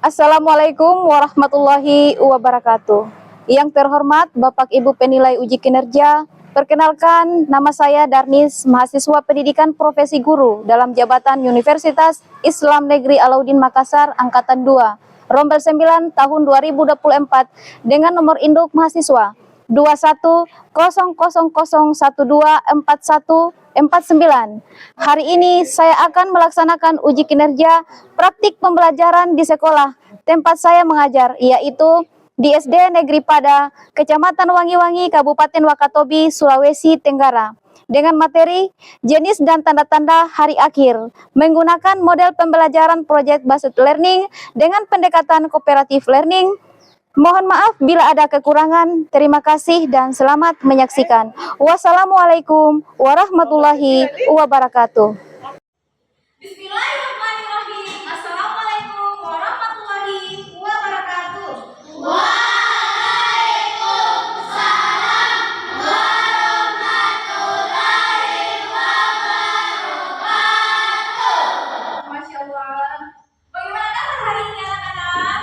Assalamualaikum warahmatullahi wabarakatuh. Yang terhormat Bapak Ibu penilai uji kinerja, perkenalkan nama saya Darnis, mahasiswa pendidikan profesi guru dalam jabatan Universitas Islam Negeri Alauddin Makassar Angkatan 2, Rombel 9 tahun 2024 dengan nomor induk mahasiswa 2100012449. Hari ini saya akan melaksanakan uji kinerja praktik pembelajaran di sekolah tempat saya mengajar, yaitu di SD Negeri Pada, Kecamatan Wangi-Wangi, Kabupaten Wakatobi, Sulawesi Tenggara, dengan materi jenis dan tanda-tanda hari akhir, menggunakan model pembelajaran project based learning dengan pendekatan cooperative learning. Mohon maaf bila ada kekurangan. Terima kasih dan selamat menyaksikan. Wassalamualaikum warahmatullahi wabarakatuh. Bismillahirrahmanirrahim. Assalamualaikum warahmatullahi wabarakatuh. Masya Allah. Bagaimana kabar hari ini anak-anak?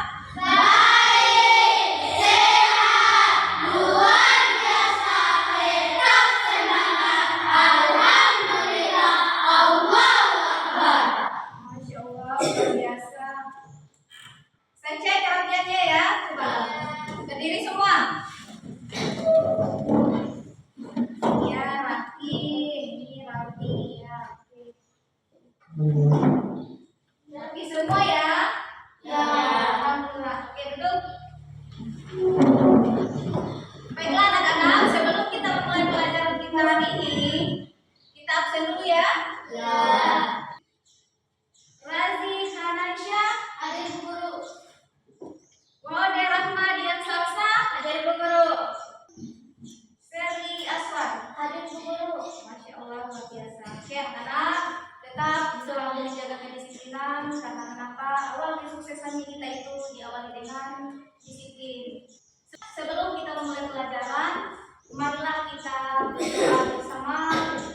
Masya Allah, luar biasa. Saya cek kerapiannya ya. Coba berdiri semua. Ya, rapi. Ini rapi. Ya, rapi. Rapi semua ya. Ya, alhamdulillah. Oke, duduk. Baiklah anak-anak, sebelum kita mulai pelajaran kita hari ini, kita absen dulu ya. Ya. Razi Hanansya, hadir Bu Guru. Wade Rahmadian Salsa, hadir Bu Guru. Serli Aswar, hadir Bu Guru. Masya Allah, luar biasa. Oke anak-anak, tetap selalu menjaga kedisiplinan, karena kenapa awal kesuksesannya kita itu diawali dengan disiplin. Sebelum kita memulai pelajaran, marilah kita berdoa bersama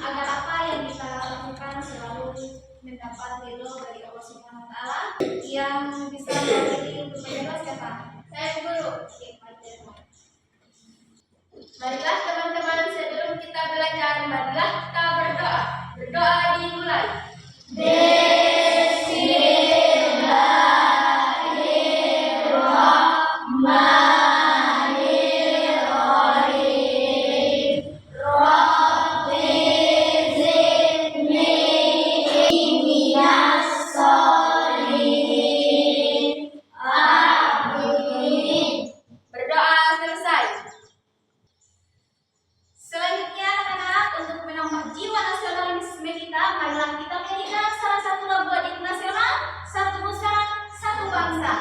agar apa yang kita lakukan selalu mendapat ridho dari Allah Subhanahu wa taala yang bisa memberi untuk bebas siapa? Saya guru. Marilah teman-teman, sebelum kita belajar, marilah kita berdoa. Berdoa dimulai. Berdoa selesai. Selanjutnya anak-anak, untuk menambah jiwa nasionalisme kita, marilah kita menyanyikan salah satu lagu adik nasional, satu nusa, satu bangsa.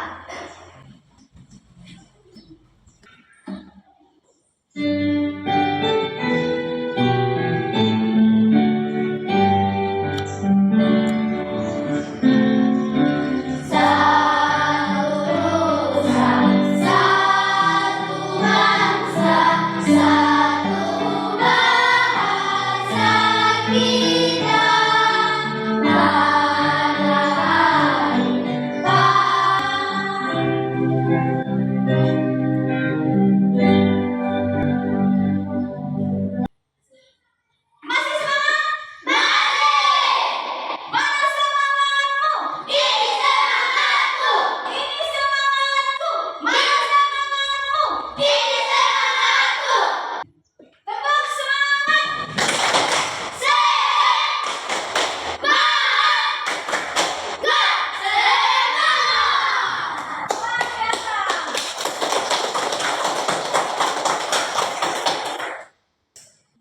Masih semangat? Mana semangatmu? Ini semangatku. Ini semangatku. Mana semangatmu? Ini semangatku. Tepuk semangat. Luar biasa.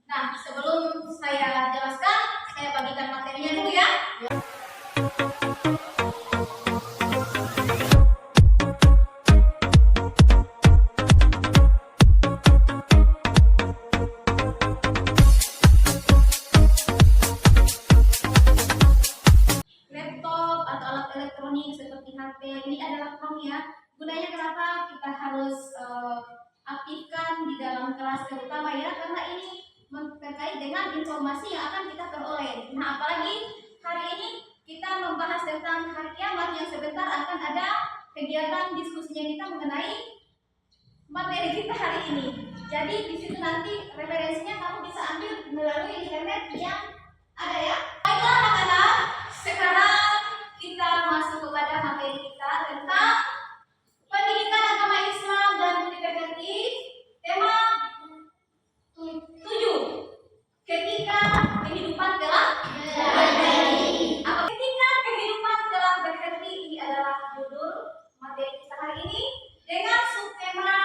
Nah, sebelum saya jelaskan, saya bagikan materinya dulu ya. Laptop atau alat elektronik seperti HP ini adalah prompt ya. Gunanya kenapa kita harus aktifkan di dalam kelas terutama ya, karena ini terkait dengan informasi yang akan kita peroleh. Nah, apalagi hari ini kita membahas tentang hari kiamat yang sebentar akan ada kegiatan diskusinya kita mengenai materi kita hari ini. Jadi di situ nanti referensinya kamu bisa ambil melalui internet yang ada ya. Baiklah anak-anak, sekarang kita masuk kepada materi kita tentang pendidikan agama Islam dan budi pekerti. Tema 7. Ketika kehidupan telah berhenti. Apa ketika kehidupan telah berhenti? Ini adalah judul materi kita hari ini dengan subtema.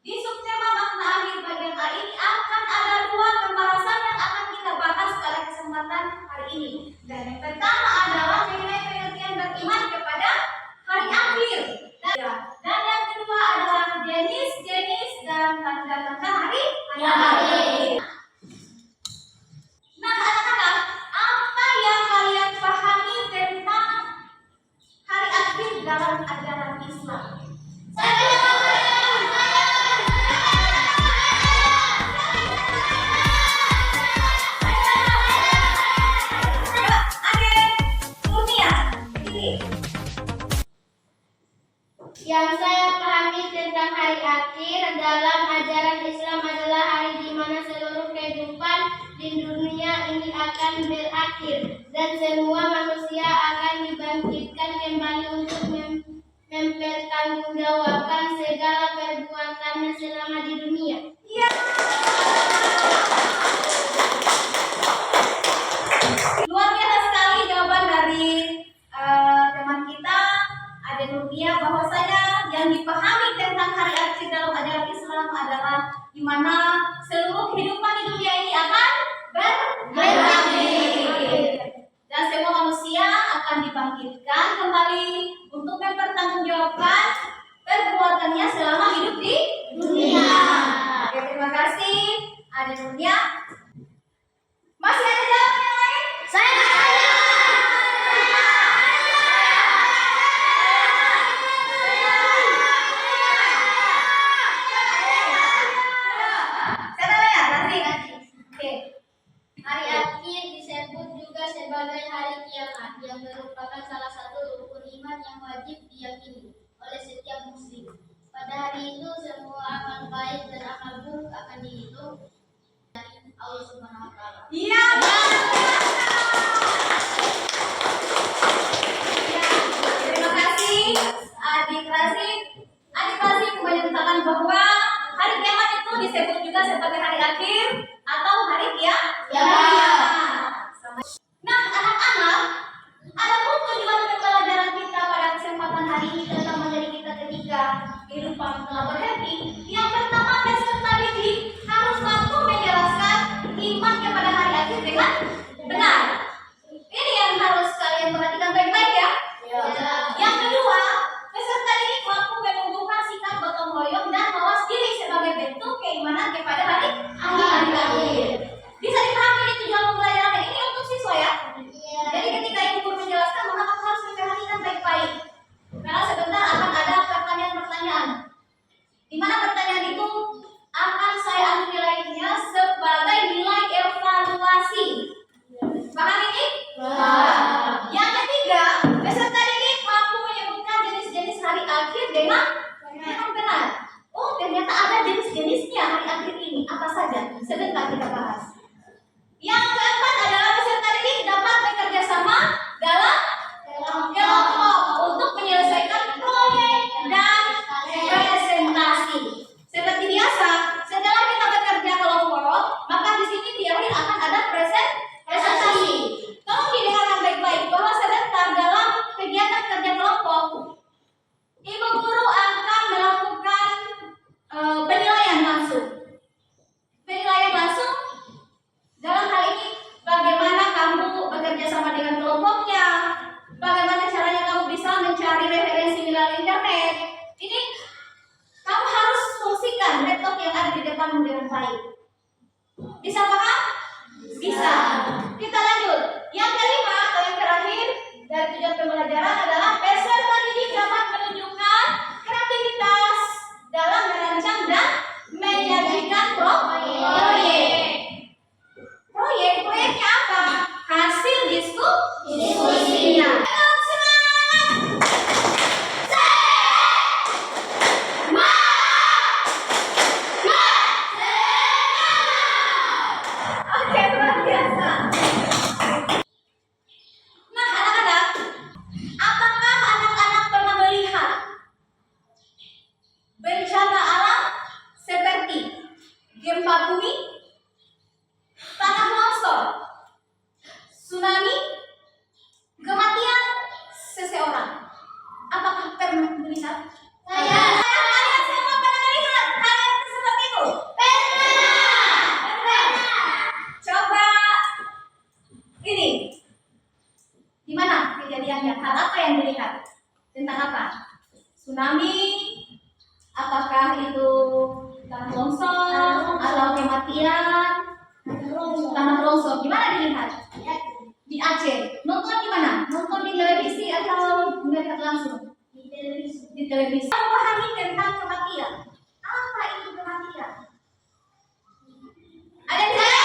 Di subtema makna akhir bagian A ini akan ada 2 pembahasan yang akan kita bahas pada kesempatan hari ini. Dan yang pertama adalah mengenai pengertian beriman kepada hari akhir. Dan yang kedua adalah jenis-jenis dan tanda-tanda hari akhir. Nah, anak-anak, apa yang kalian pahami tentang hari akhir dalam ajaran Islam? Yang saya pahami tentang hari akhir dalam ajaran Islam adalah hari di mana seluruh kehidupan di dunia ini akan berakhir dan semua manusia akan dibangkitkan kembali untuk mempertanggungjawabkan segala perbuatannya selama di dunia. Ya. Luar biasa sekali jawaban dari teman kita Ade Nurdia, bahwasanya yang dipahami tentang hari akhir dalam ajaran Islam adalah di mana seluruh kehidupan di dunia ini akan berakhir dan semua manusia akan dibangkitkan kembali untuk mempertanggungjawabkan perbuatannya selama hidup di dunia. Oke, terima kasih Ade Nurdia. Masih ada jawaban yang lain? Hari akhir disebut juga sebagai hari kiamat yang merupakan salah satu rukun iman yang wajib diyakini oleh setiap muslim. Pada hari itu semua amal baik dan amal buruk akan dihitung dari Allah Subhanahu wa taala. Iya. Terima kasih Adik Rasim. Adik Rasim kembali mengatakan bahwa hari kiamat itu disebut juga sebagai hari akhir atau hari kiamat. Nah, anak-anak, ada pun tujuan pembelajaran kita pada kesempatan hari ini tentang materi kita ketika kehidupan telah berhenti. Yang pertama, peserta didik harus mampu menjelaskan iman kepada hari akhir dengan benar. Ini yang harus kalian perhatikan baik-baik ya. Yang kedua, peserta didik mampu menumbuhkan sikap gotong royong dan mawas diri sebagai bentuk keimanan kepada hari akhir. Bisa dipahami ini tujuan pembelajaran ini untuk siswa ya. Jadi ketika ibu guru menjelaskan, maka kamu harus memperhatikan baik-baik. Karena sebentar akan ada pertanyaan-pertanyaan. Di mana pertanyaan itu akan saya ambil nilainya sebagai nilai evaluasi. Paham ini? Yang ketiga, peserta didik mampu menyebutkan jenis-jenis hari akhir dengan benar. Oh, ternyata ada jenis-jenisnya hari akhir ini. Apa saja? Sebentar kita bahas. Yang keempat adalah peserta didik dapat bekerja sama dalam kelompok untuk menyelesaikan proyek dan presentasi. Seperti biasa, setelah kita bekerja kelompok, maka di sini di akhir akan ada presentasi. Tolong didengarkan baik-baik bahwa sebentar dalam kegiatan kerja kelompok, ibu guru akan melakukan penilaian langsung. Penilaian langsung dalam hal ini bagaimana kamu bekerja sama dengan kelompoknya, bagaimana caranya kamu bisa mencari referensi melalui internet. Ini kamu harus fungsikan laptop yang ada di depanmu dengan baik. Bisa paham? Bisa. Kita lanjut. Yang kelima atau yang terakhir dari tujuan pembelajaran adalah peserta didik dapat menunjukkan kreativitas dalam merancang dan menyajikan proyek. Proyeknya apa? Hasil diskusinya. Semangat! Kalian semua pernah lihat hal yang seperti itu? Pernah. Coba ini. Di mana kejadiannya? Hal apa yang dilihat? Tentang apa? Tsunami? Apakah itu tanah longsor atau kematian? Tanah longsor. Di mana dilihat? Di Aceh. Nonton di mana? Nonton di televisi atau melihat langsung? Di televisi. Memahami tentang kematian. Apa itu kematian? Ada yang bisa?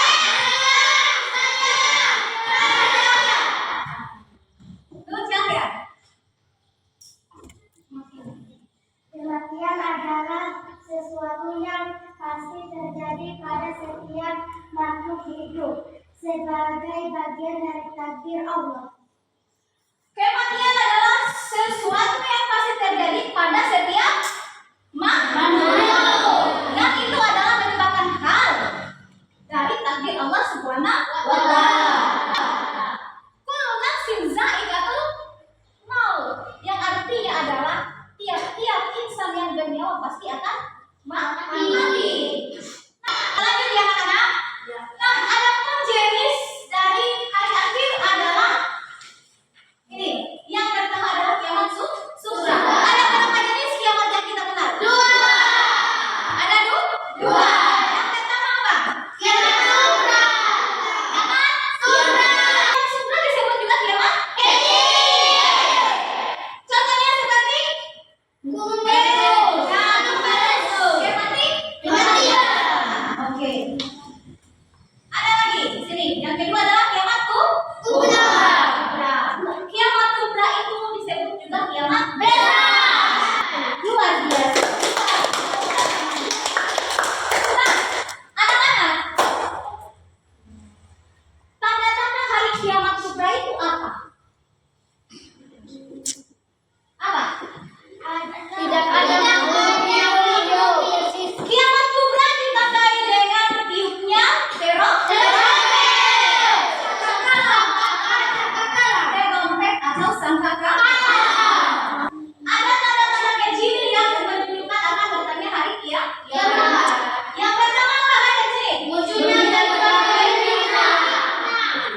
Dulu siapa ya? Kematian adalah sesuatu yang pasti terjadi pada setiap makhluk hidup sebagai bagian dari takdir Allah. Kematian adalah sesuatu yang pasti terjadi pada setiap makhluk. Dan itu adalah merupakan hal dari takdir Allah Subhanahu wa Ta'ala. Kullu nafsin za'iqatul maut, yang artinya adalah tiap-tiap insan yang bernyawa pasti akan mati. Lanjut ya anak-anak. Nah, ada pun jenis dari hari akhir adalah ini. Yang pertama adalah kiamat sugra. Ada berapa jenis kiamat yang kita kenal? Dua. Ada dua. Yang pertama apa? Kiamat sugra. Kiamat sugra. Kiamat sugra disebut juga kiamat kecil. Contohnya seperti Gunung Merapi. Oke. Ada lagi di sini. Yang kedua adalah kiamat kubra. Kiamat kubra itu disebut juga kiamat besar. Luar biasa. Nah, anak-anak, tanda-tanda hari kiamat kubra itu apa? Apa? Tidak ada kiamat kubra ditandai dengan tiupnya terompet atau sangkakala. Ada tanda-tanda kecil yang menunjukkan akan datangnya hari kiamat. Yang pertama apa ada di sini?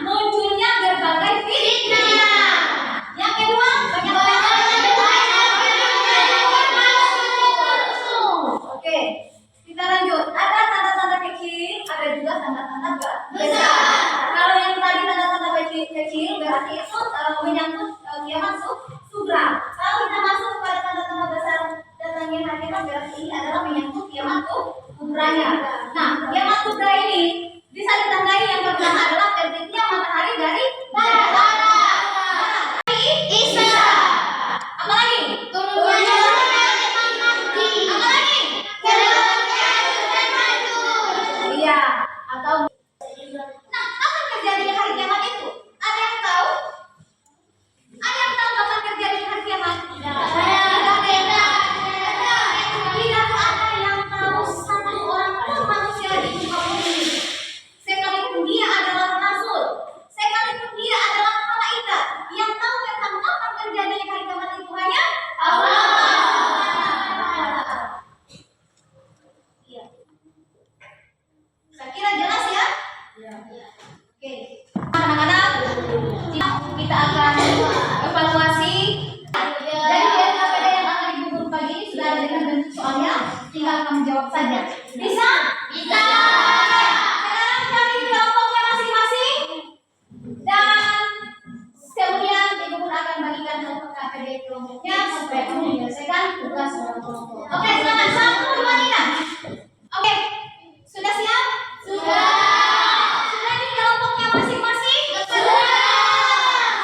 Munculnya berbagai fitnah. Yang kedua banyak Oke, kita lanjut. Ada tanda-tanda kecil, ada juga tanda-tanda besar. Kalau yang tadi tanda-tanda kecil berarti itu menyangkut kiamat sugra. Kalau kita masuk pada tanda-tanda besar datangnya hari kiamat berarti ini adalah menyangkut kiamat kubranya. Nah, kiamat kubra ini bisa ditandai yang pertama adalah terbitnya matahari dari barat. Isa. Apa lagi? Turunnya apa lagi? Iya, atau nah, apa terjadinya hari kiamat itu? Ada yang tahu? Ada yang tahu kapan terjadinya hari kiamat? Tidak ada yang tahu satu orang pun manusia di muka bumi ini. Sekalipun dia adalah rasul, sekalipun dia adalah malaikat, yang tahu tentang kapan terjadinya hari kiamat itu hanya Allah. Iya. Saya kira jelas ya? Oke. Anak-anak, kita akan evaluasi dari KPD yang akan dibuat pagi ini sudah ada dengan bentuk soalnya, tinggal kamu jawab saja. Bisa? Bisa. Sekarang cari kelompoknya masing-masing dan kemudian ibu pun akan bagikan kelompok KPD kelompoknya supaya kamu menyelesaikan tugas kelompok. Oke, silakan 1, 2, 3. Oke, sudah siap? Sudah. Sudah di kelompoknya masing-masing? Sudah.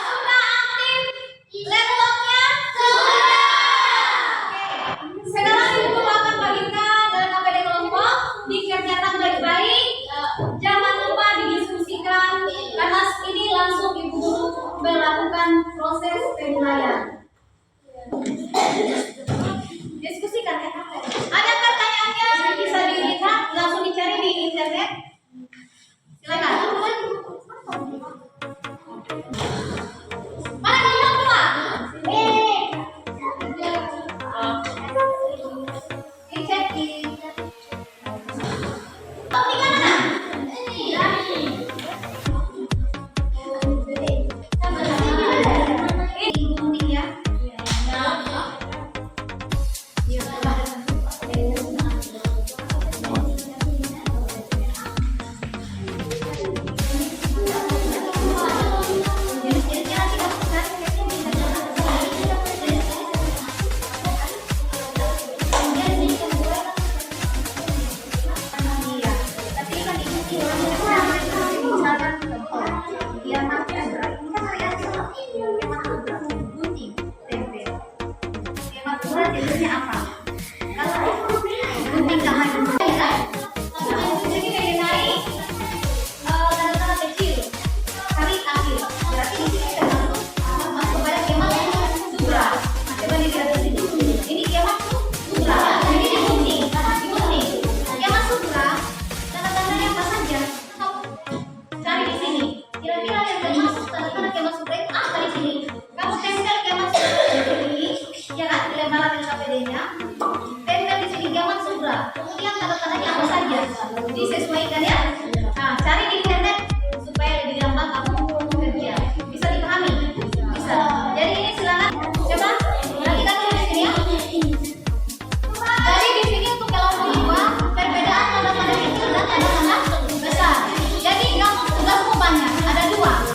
Sudah aktif laptopnya? Sudah. Oke, sekarang ibu akan bagikan dalam KPD kelompok, dikerjakan baik-baik. Jangan lupa didiskusikan karena ini langsung ibu guru melakukan proses penilaian. Diskusikan ya. Ada pertanyaannya bisa dilihat langsung dicari di internet. Silakan. Mana kelompok 2? jenisnya apa? Kalau gunting kahan bisa. Jadi mengenai tanda-tanda kecil tarik akhir. Berarti di sini termasuk kepada kemat sutra. Coba dilihat di sini. Ini kemat sutra. Ini digunting. Kemat sutra. Tanda-tandanya apa saja? Cari di sini. Kira-kira yang termasuk tanda-tanda kemat sutra itu apa di sini? Kamu tempel kemat sutra di sini, ya kan? Lebaran LKPD-nya. Tempel di sini kemat sutra. Kemudian tanda-tandanya apa saja? Disesuaikan ya. Nah, cari di internet supaya lebih gampang kamu kerja. Bisa dipahami? Bisa. Jadi ini silakan coba perhatikan dulu di sini ya. Jadi di sini untuk kelompok 2 perbedaan tanda-tanda kecil dan tanda-tanda besar. Jadi kamu tugasmu banyak, ada 2.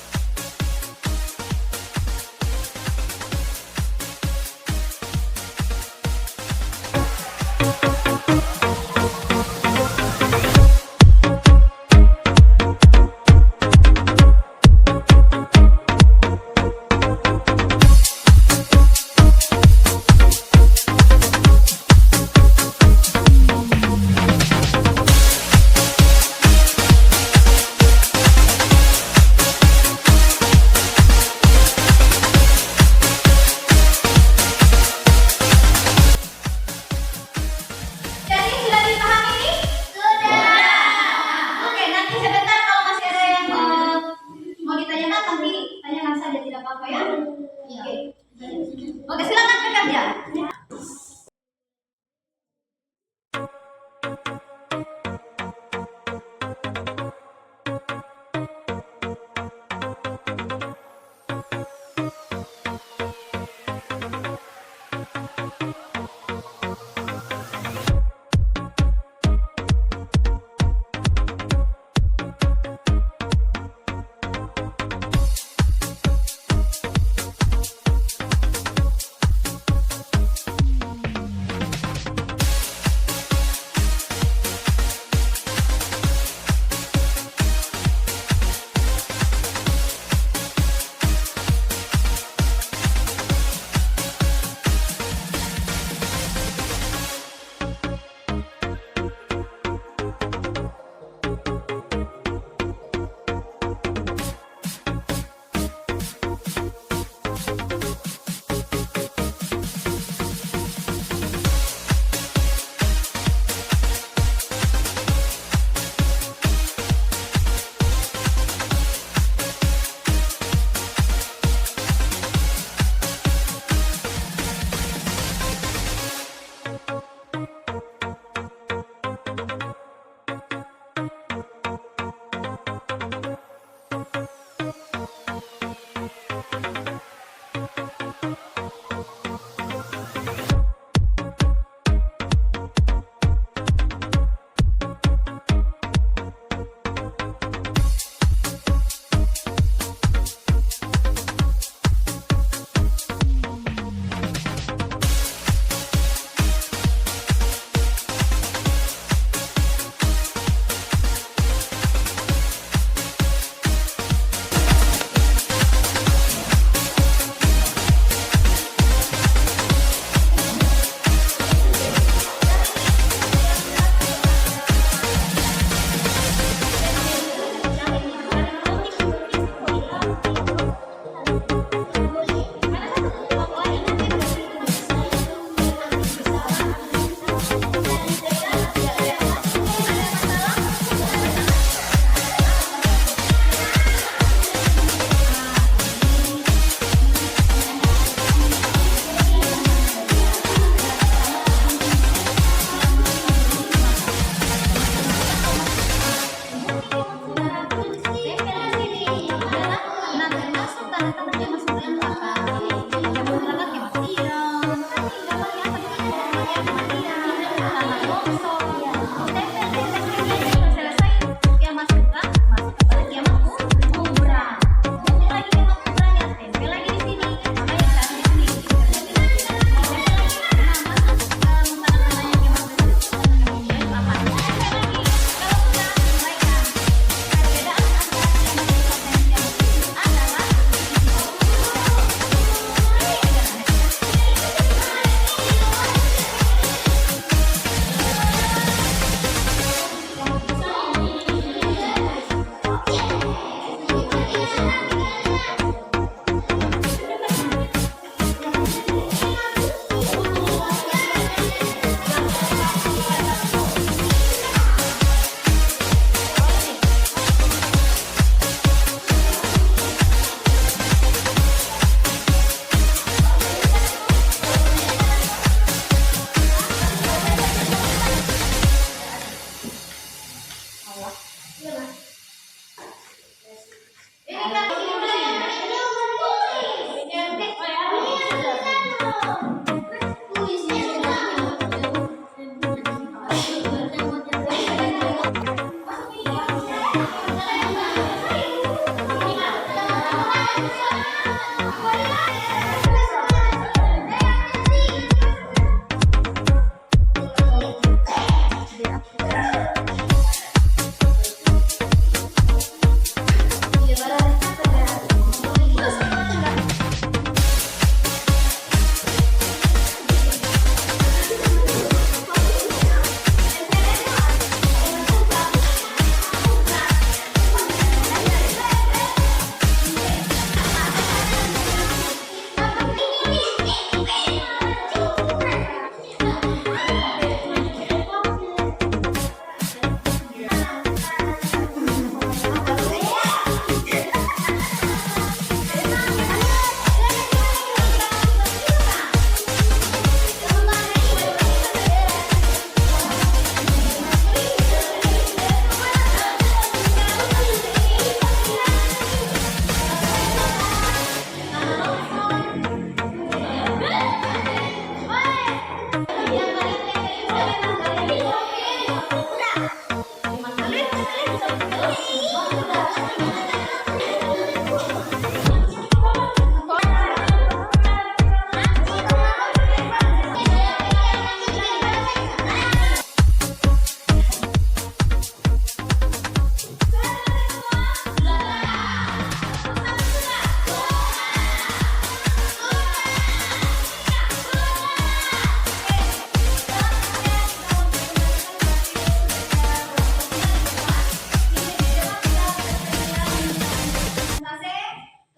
Jadi sudah dipahami ini? Sudah. Oke, nanti sebentar kalau masih ada yang mau ditanyakan nanti tanyakan saja, tidak apa-apa ya. Oke. Oke, silakan bekerja.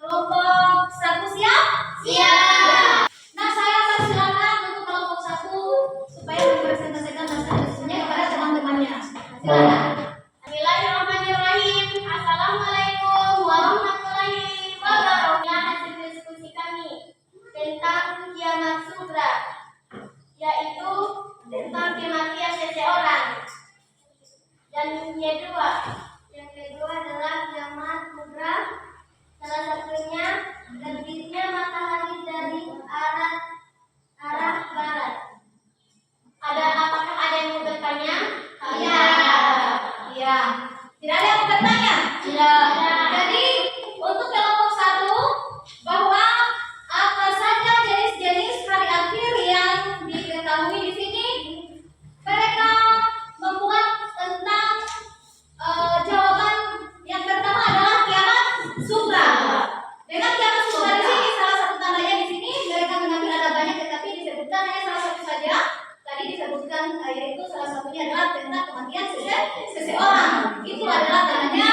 Kelompok satu siap? Siap. Nah, saya akan silakan untuk kelompok satu supaya mempresentasikan hasil-hasilnya kepada teman-temannya. Silakan. Bismillahirrahmanirrahim. Assalamualaikum warahmatullahi wabarakatuh. Hasil diskusi kami tentang kiamat sugra, yaitu tentang kematian seseorang. Dan yang kedua adalah kiamat sugra. Salah satunya terbitnya matahari dari arah barat. Apakah ada yang mau bertanya? Iya. Iya. Tidak ada yang mau bertanya? Tidak. Jadi untuk kelompok satu bahwa apa saja jenis-jenis hari akhir yang diketahui di sini, mereka membuat tentang jawaban yang pertama adalah kiamat sugra. Dengan kiamat sugra di sini salah satu tandanya di sini mereka mengambil ada banyak tetapi disebutkan hanya salah satu saja. Tadi disebutkan yaitu salah satunya adalah tentang kematian seseorang. Itu adalah tandanya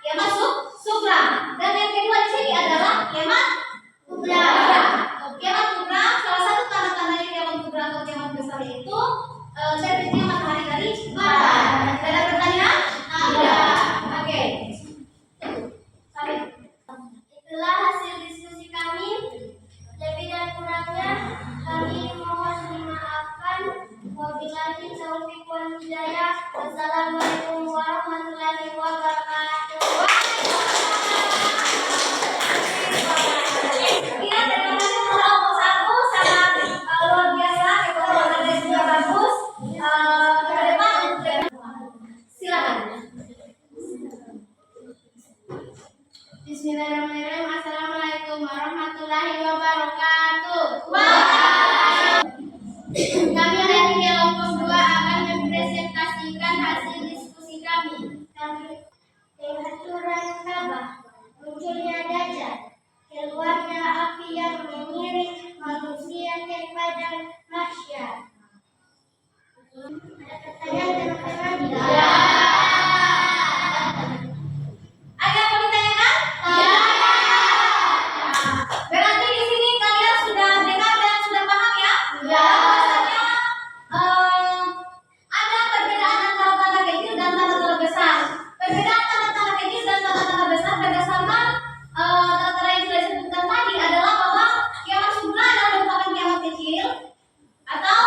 kiamat sugra. Dan yang kedua di sini adalah kiamat kubra. Kiamat kubra salah satu tanda-tandanya kiamat kubra atau kiamat besar itu terbitnya matahari dari barat. Ada pertanyaan? Ada. Oke. Sampai. Itulah hasil diskusi kami. Lebih dan kurangnya kami mohon dimaafkan. Wabillahi taufiq wal hidayah. Wassalamualaikum warahmatullahi wabarakatuh. Iya, terima kasih kelompok satu sangat luar biasa, ekonominya juga bagus. Ke depan silakan. Bismillahirrahmanirrahim. Assalamualaikum warahmatullahi wabarakatuh. Kami dari kelompok 2 akan mempresentasikan hasil diskusi kami. Kehancuran Ka'bah, munculnya Dajjal, keluarnya api yang mengiring manusia ke padang mahsyar. Ada pertanyaan teman-teman? Ya. Ada yang mau ditanyakan? Ya. Berarti di sini kalian sudah dengar dan sudah paham ya? Ya. Bahwasanya ada perbedaan antara tanda kecil dan tanda-tanda besar. Perbedaan tanda-tanda kecil dan tanda-tanda besar berdasarkan tanda-tanda yang sudah disebutkan tadi adalah bahwa kiamat sugra adalah merupakan kiamat kecil atau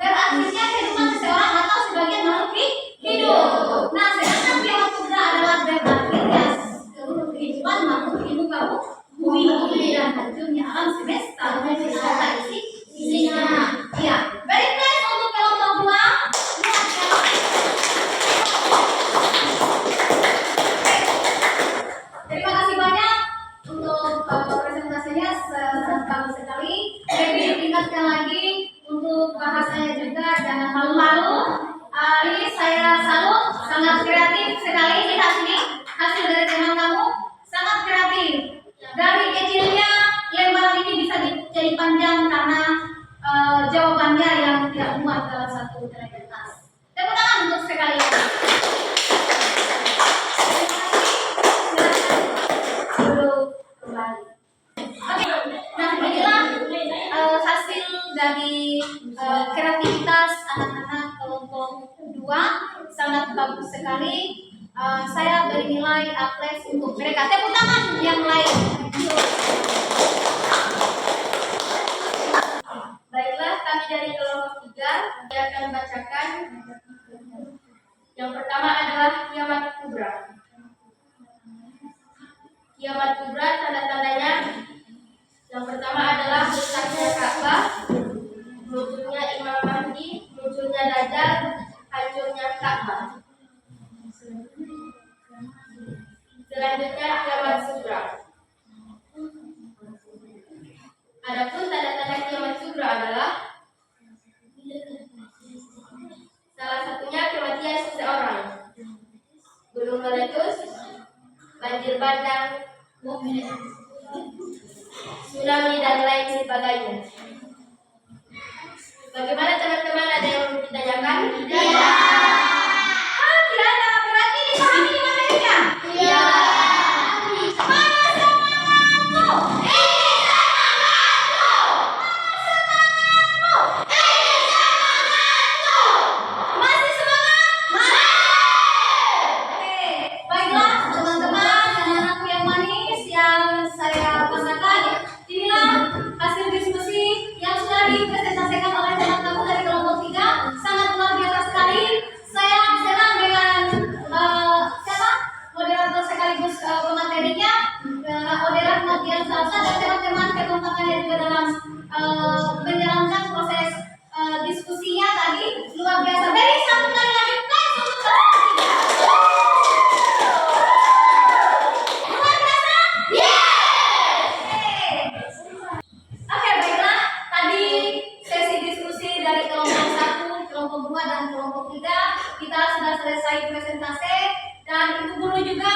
berakhirnya kehidupan seseorang atau sebagian makhluk hidup. Nah, sedangkan kiamat sugra adalah berakhirnya seluruh kehidupan makhluk hidup kamu bumi dan hancurnya alam semesta serta isinya. Ya, very nice untuk kelompok 2. Terima kasih banyak untuk presentasinya, sangat bagus sekali. Jadi diingatkan lagi untuk bahasanya juga jangan malu-malu. Ini saya salut, sangat kreatif sekali. Lihat ini hasil dari teman kamu sangat kreatif. Dari kecilnya lembaran ini bisa jadi panjang karena jawabannya yang tidak muat dalam satu kertas. Tepuk tangan untuk sekali lagi. Duduk kembali. Oke, nah inilah hasil dari kreativitas bagus sekali. Saya beri nilai A+ untuk mereka. Tepuk tangan yang lain. Baiklah, kami dari kelompok 3 saya akan bacakan. Yang pertama adalah kiamat kubra. Kiamat kubra tanda-tandanya yang pertama adalah rusaknya Ka'bah, munculnya Imam Mahdi, munculnya Dajjal, hancurnya Ka'bah. Selanjutnya kiamat sugra. Adapun tanda-tanda kiamat sugra adalah salah satunya kematian seseorang, gunung meletus, banjir bandang, tsunami dan lain sebagainya. Bagaimana teman-teman, ada yang mau ditanyakan? Iya. Tidak ada, berarti dipahami materinya? Iya. Mana semangatmu? Ini semangatmu. Mana semangatmu? Ini semangatmu. Masih semangat? Masih. Oke, baiklah teman-teman, anak-anakku yang manis yang saya banggakan. Inilah hasil diskusi yang sudah dipresentasikan oleh teman-teman dari kelompok 3. Sangat luar biasa sekali. Saya senang dengan moderator sekaligus pematerinya, moderator Nodian Salsa dan teman-teman kekompakannya juga dalam menjalankan proses diskusinya tadi. Luar biasa. Beri satu kali lagi plus untuk kelompok 3. Luar biasa? Oke, baiklah. Tadi sesi diskusi dari kelompok 1, kelompok 2, dan kelompok 3 kita sudah selesai presentasi, dan Ibu Guru juga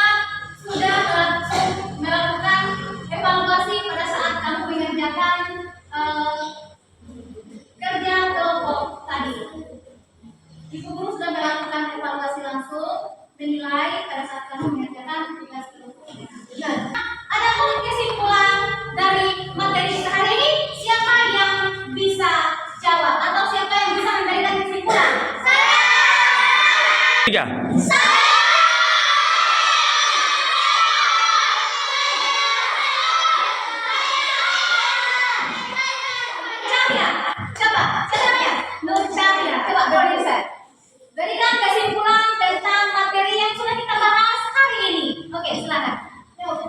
sudah langsung melakukan evaluasi pada saat kamu mengerjakan kerja kelompok tadi. Ibu Guru sudah melakukan evaluasi langsung, menilai pada saat kamu mengerjakan tugas kelompok. Nah, adapun kesimpulan dari materi kita hari ini, siapa yang bisa jawab atau siapa yang bisa memberikan kesimpulan? Saya. 3. Cahaya, coba, caranya, Nur Cahaya, coba berbicara. Berikan kesimpulan tentang materi yang sudah kita bahas hari ini. Oke, silakan.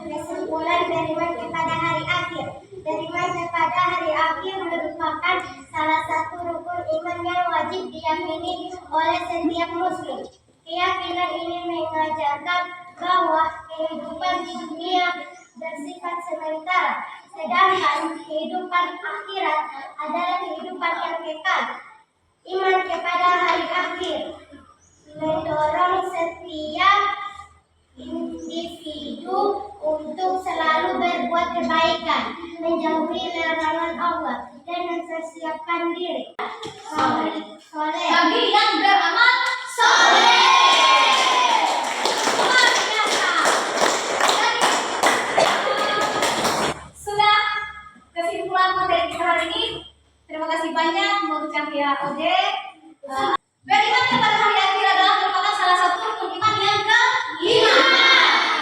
Kesimpulan beriman kepada hari akhir. Beriman kepada hari akhir merupakan salah satu rukun iman yang wajib diyakini oleh setiap muslim. Keyakinan ini mengajarkan bahwa kehidupan di dunia bersifat sementara, sedangkan kehidupan akhirat adalah kehidupan yang kekal. Iman kepada hari akhir mendorong setiap individu untuk selalu berbuat kebaikan, menjauhi larangan Allah, dan mempersiapkan diri soleh Bagi yang beramal soleh. Luar biasa. Sudah kesimpulan materi kita hari ini. Terima kasih banyak Nur Cahaya Ode. Beriman kepada hari akhir adalah merupakan salah satu rukun iman yang ke-5.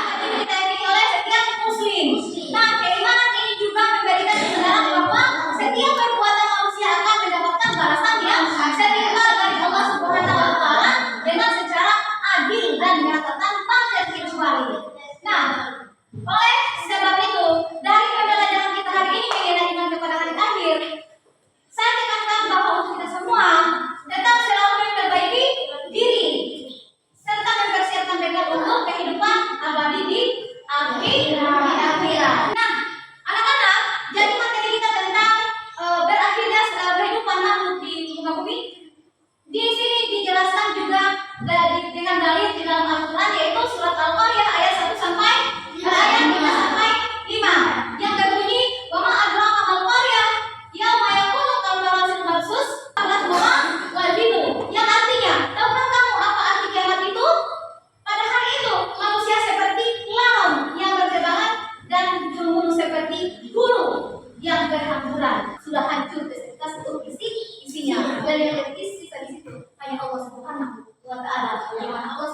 Wajib ditaati oleh setiap muslim. Nah, keimanan ini juga memberikan kesadaran bahwa setiap perbuatan manusia akan mendapatkan balasan yang setimpal dari Allah Subhanahu wa Ta'ala dengan secara adil dan nyata tanpa terkecuali. Nah, oleh sebab itu, dari pembelajaran kita hari ini mengenai iman kepada hari akhir, saya tekankan bahwa untuk kita semua tetap selalu memperbaiki diri serta mempersiapkan bekal untuk kehidupan abadi di akhirat. Nah, anak-anak, jadi materi kita tentang berakhirnya kehidupan makhluk di muka bumi. Di sini dijelaskan juga dengan dalil di dalam Al-Quran, yaitu surat Al-Qaryah ayat 1 sampai ayat 3 sampai 5 yang berbunyi, "Wa ma adraka mal qaryah yauma yakunu kamarasil marsus wal-bidu," yang artinya, tahukah kamu apa arti kiamat itu? Pada hari itu manusia seperti laut yang bertebaran dan gunung seperti gunung yang berhamburan, sudah hancur beserta seluruh isinya. Dan yang sisa di situ hanya Allah Subhanahu wa Ta'ala. Di mana Allah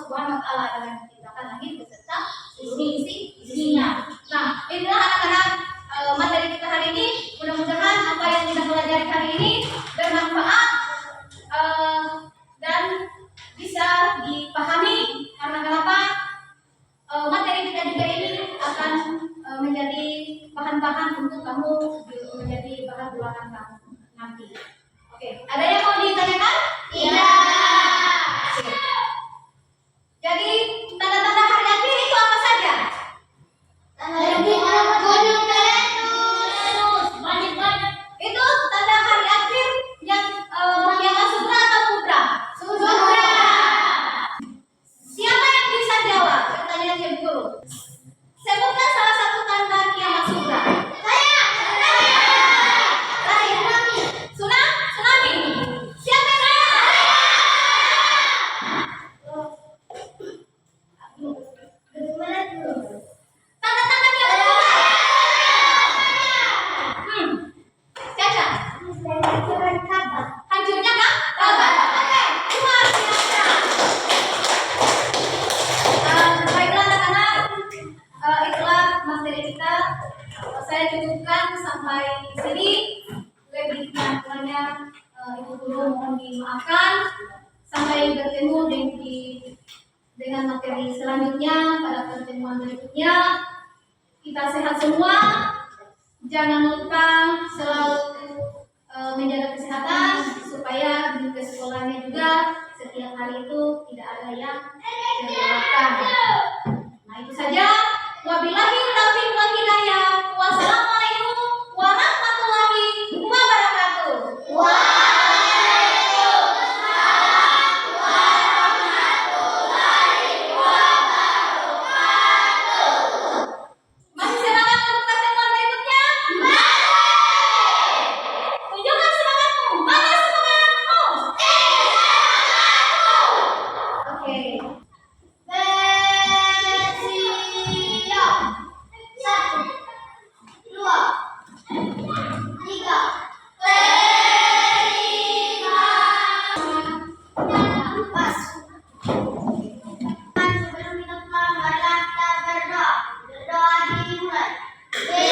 sampai di sini. Lebih kurangnya Ibu Guru mohon dimaafkan. Sampai bertemu dengan materi selanjutnya pada pertemuan berikutnya. Kita sehat semua. Jangan lupa selalu menjaga kesehatan supaya di sekolahnya juga setiap hari itu tidak ada yang terlewatkan. Nah itu saja. Wabillahi taufiq wal hidayah. Wassalamualaikum warahmatullahi wabarakatuh. Masih semangat untuk pertemuan berikutnya? Tunjukkan semangatmu. Mana semangatmu? Oke. Bersiap. 1, 2, 3. Pas. Sebelum kita pulang, marilah kita berdoa. Berdoa dimulai. Oke.